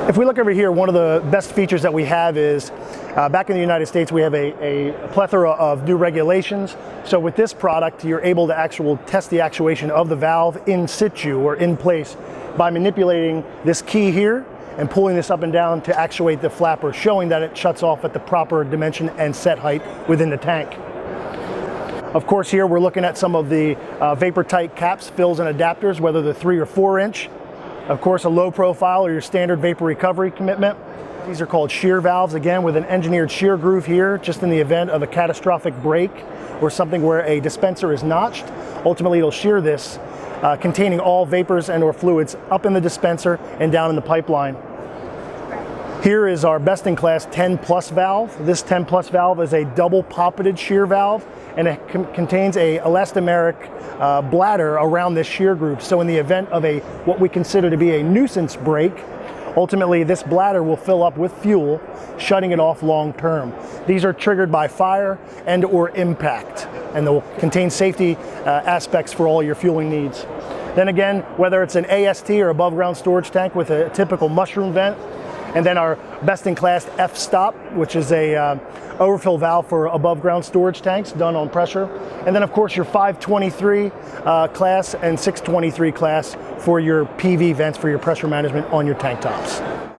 If we look over here, one of the best features that we have is, back in the United States, we have a plethora of new regulations. So with this product, you're able to test the actuation of the valve in situ or in place by manipulating this key here and pulling this up and down to actuate the flapper, showing that it shuts off at the proper dimension and set height within the tank. Of course, here we're looking at some of the vapor tight caps, fills, and adapters, whether they're 3 or 4 inch. Of course, a low profile or your standard vapor recovery commitment. These are called shear valves, again, with an engineered shear groove here, just in the event of a catastrophic break or something where a dispenser is notched. Ultimately, it'll shear this, containing all vapors and or fluids up in the dispenser and down in the pipeline. Here is our best-in-class 10 plus valve. This 10 plus valve is a double poppeted shear valve, and it contains a elastomeric bladder around this shear groove. So in the event of what we consider to be a nuisance break, ultimately this bladder will fill up with fuel, shutting it off long term. These are triggered by fire and or impact, and they'll contain safety aspects for all your fueling needs. Then again, whether it's an AST or above ground storage tank with a typical mushroom vent, and then our best-in-class F-stop, which is a overfill valve for above ground storage tanks done on pressure. And then of course your 523 class and 623 class for your PV vents for your pressure management on your tank tops.